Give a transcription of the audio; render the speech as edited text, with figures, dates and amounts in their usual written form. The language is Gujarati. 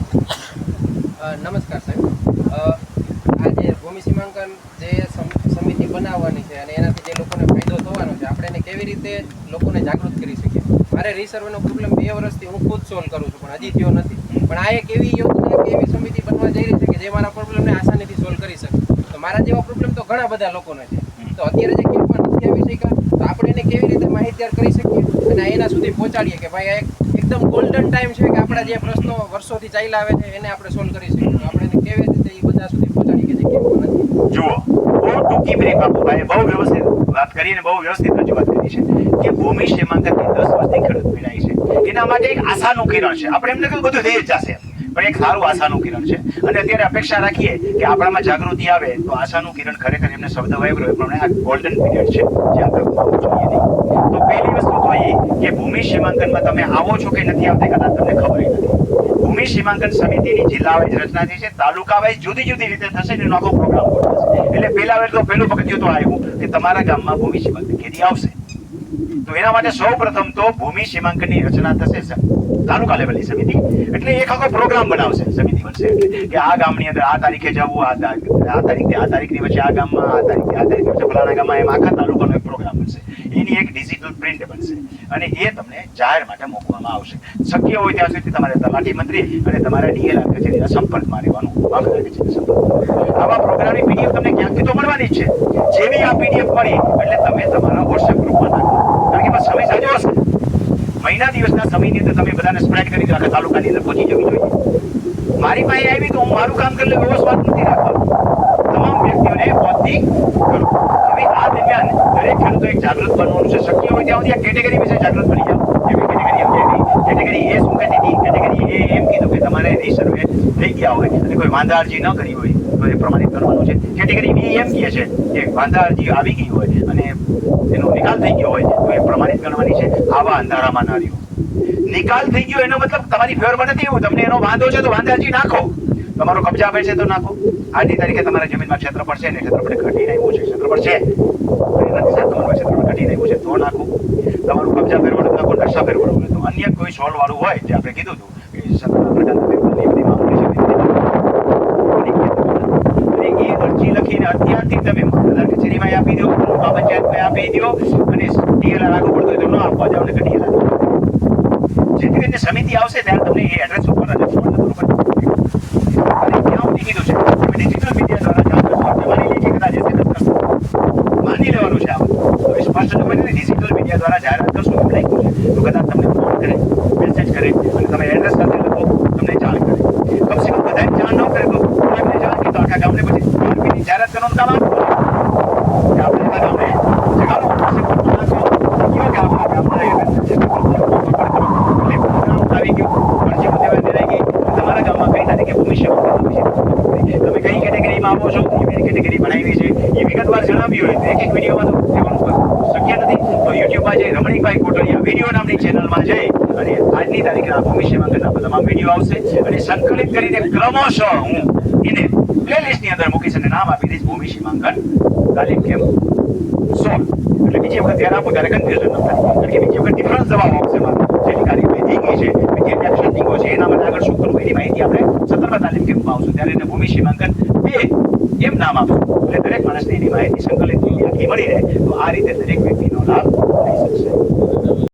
નમસ્કાર સાહેબ. આ જે ભૂમિ સીમાંકન જે સમિતિ બનાવવાની છે અને એનાથી જે લોકોને ફાયદો થવાનો છે, આપણે એને કેવી રીતે લોકોને જાગૃત કરી શકીએ. મારે રીસર્વેનો પ્રોબ્લેમ 2 વર્ષથી હું ખુદ સોલ્વ કરું છું, પણ હજી થયો નથી. પણ આ એક એવી યોજના કે એવી સમિતિ બનવા જઈ રહી છે કે જે મારા પ્રોબ્લેમને આસાનીથી સોલ્વ કરી શકે. તો મારા જેવા પ્રોબ્લેમ તો ઘણા બધા લોકોને છે. તો અત્યારે જે કેમ્પમાં નથી આવી શક્યા, તો આપણે એને કેવી રીતે માહિતગાર કરી શકીએ અને એના સુધી પહોંચાડીએ કે ભાઈ આ એકદમ ગોલ્ડન ટાઈમ છે કે આપણા જે પ્રશ્નો વર્ષોથી ચાલ્યા આવે છે એને આપણે સોલ્વ કરી શકીએ. તો આપણે એને કેવી રીતે એ બધા સુધી પહોંચાડીએ કે જે કેમ્પમાં નથી. જુઓ, બહુ ટૂંકી બ્રેક બાપુભાઈ બહુ વ્યવસ્થિત વાત કરી અને બહુ વ્યવસ્થિત રજૂઆત કરી છે કે ભૂમિ સીમાંકનથી 10 વર્ષથી ખેડૂત પીડાય છે. એના માટે એક આશાનું કિરણ છે. આપણે એમને કહ્યું બધું થઈ જશે, પણ એક સારું આશાનું કિરણ છે. અને અત્યારે અપેક્ષા રાખીએ કે આપણામાં જાગૃતિ આવે તો આશાનું કિરણ ખરેખર એમને શબ્દ વાપર્યો એ પ્રમાણે આ ગોલ્ડન પીરિયડ છે જે આપણે ગુમાવવું જોઈએ નહીં. તો પહેલી વસ્તુ તો એ કે ભૂમિ સીમાંકનમાં તમે આવો છો કે નથી આવતા કદાચ તમને ખબર નથી. ભૂમિ સીમાંકન સમિતિની જિલ્લા વાઇઝ રચના થઈ છે, તાલુકા વાઇઝ જુદી જુદી રીતે થશે ને એનો આખો પ્રોગ્રામ થશે. એટલે પહેલું પગથિયું તો આવ્યું કે તમારા ગામમાં ભૂમિ સીમાંકન કેદી આવશે. તો એના માટે સૌ પ્રથમ તો ભૂમિ સીમાંકનની રચના થશે તાલુકા લેવલની સમિતિ. એટલે એક આખો પ્રોગ્રામ બનાવશે સમિતિ બનશે એટલે કે આ ગામની અંદર આ તારીખે જવું, આ તારીખની વચ્ચે આ ગામમાં, આ તારીખની વચ્ચે ફલાણા ગામમાં, એમ આખા તાલુકાનો એક પ્રોગ્રામ બનશે. એની એક ડિજિટલ પ્રિન્ટ બનશે અને એ તમને જાહેર માટે મૂકવામાં આવશે. શક્ય હોય ત્યાં સુધી તમારે તલાટી મંત્રી અને તમારા ડીએલઆર કચેરીના સંપર્કમાં રહેવાનું. મામલતદાર કચેરીના સંપર્કમાં આવા પ્રોગ્રામની પીડીએફ તમને ક્યાંકથી તો મળવાની જ છે. જેવી આ પીડીએફ મળી એટલે તમે તમારા વોટ્સએપ ગ્રુપમાં નાખો, કારણ કે સમય સાજો હશે. મહિના દિવસના સમયની અંદર તમે બધાને સ્પ્રેડ કરી દો, આખા તાલુકાની અંદર પહોંચી જવી જોઈએ. મારી પાસે આવી તો હું મારું કામ કરી લઉં એવો સ્વાદ નથી રાખવાનો. તમામ વ્યક્તિઓને પહોંચતી કરું. હવે આ દરમિયાન દરેક ખેડૂતો એક જાગૃત બનવાનું છે. શક્ય હોય ત્યાં સુધી આ કેટેગરી વિશે જાગૃત બની જાઓ. એવી કેટેગરી એમ કહેવી, કેટેગરી એ શું કહેતી હતી, કેટેગરી એ એમ કીધું કે તમારે રીસર્વે થઈ ગયા હોય અને કોઈ વાંધા અરજી ન કરી હોય તો એ પ્રમાણિત કરવાનું છે. કેટેગરી બી એમ કહે છે કે વાંધા અરજી આવી ગઈ હોય અને એનો નિકાલ થઈ ગયો હોય તો એ પ્રમાણિત કરવાની છે. આવા અંધારામાં ના રહ્યો. નિકાલ થઈ ગયો એનો મતલબ તમારી ફેવરમાં નથી એવું. તમને એનો વાંધો છે તો વાંધા અરજી નાખો. તમારો કબજા આવે છે તો નાખો. આજની તારીખે તમારા જમીનમાં ક્ષેત્રફળ છે ને ક્ષેત્રફળ ઘટીને આવ્યું છે, ક્ષેત્રફળ છે એનાથી સાથે તમારું ક્ષેત્રફળ ઘટીને આવ્યું છે તો નાખો. તમારું કબજા ફેરવડું નાખો, નકશા ફેરવડું તો અન્ય કોઈ સોલ્વ વાળું હોય જે આપણે કીધું હતું કે સત્તાના પ્રકારના ફેરફારની બધી મામલી છે એ અરજી લખીને અત્યારથી તમે મામલતદાર કચેરીમાં આપી દો, તાલુકા પંચાયતમાં આપી દો અને ડીએલઆર આગળ પડતું હોય તો ન આપવા જાવ ને ડીએલઆર. જેથી કરીને સમિતિ આવશે ત્યારે તમને એ એડ્રેસ ઉપર અને ફોન નંબર ઉપર કીધું છે ડિજિટલ મીડિયા દ્વારા જાણ માની લે છે કદાચ માની લેવાનું છે. હવે સ્પષ્ટ હોય ને ડિજિટલ મીડિયા દ્વારા જાહેરાત કરશું એમ લાગ્યું છે તો કદાચ તમને ફોન કરે, મેસેજ કરે અને તમે એડ્રેસ સાથે લખો, તમને જાણ કરે. કમસે કમ બધાને જાણ ન કરે તો એમને જાણ કીધું આખા ગામને પછી જાહેરાત કરવાનું કામ આપવું કે આપણે એના ગામને જગાડો કયો કે આપણા ગામમાં આવી ગયું અરજી મુદ્દે રહી ગઈ તમારા ગામમાં કઈ તારીખે ભૂમિ સીમાંકન તમે કઈ કેટેગરીમાં આવો છો, એ કેટેગરી બનાવી છે એ વિગતવાર જણાવ્યું હોય તો એક વિડીયોમાં તો કહેવાનું શક્ય નથી. તો યુટ્યુબમાં જઈ રમણીકભાઈ કોટડિયા વિડીયો નામની ચેનલમાં જઈ અને આજની તારીખે આ ભૂમિ સીમાંકનના તમામ વિડીયો આવશે અને સંકલિત કરીને ક્રમશઃ હું એને પ્લેલિસ્ટની અંદર મૂકીશ અને નામ આપી દઈશ ભૂમિ સીમાંકન તાલીમ કેમ્પ 16. એટલે બીજી વખત ત્યારે આપો ત્યારે કન્ફ્યુઝન ન થાય, કારણ કે બીજી વખત ડિફરન્સ જવાબ આવશે મારે જેની કાર્યવાહી થઈ ગઈ છે, બીજી એક્શનિંગો છે એના માટે આગળ શું કરવું એની માહિતી આપણે 17મા તાલીમ કેમ્પમાં આવશું ત્યારે એને ભૂમિ સીમાંકન 2 એમ નામ આપશું. એટલે દરેક માણસને એની માહિતી સંકલિત આખી મળી રહે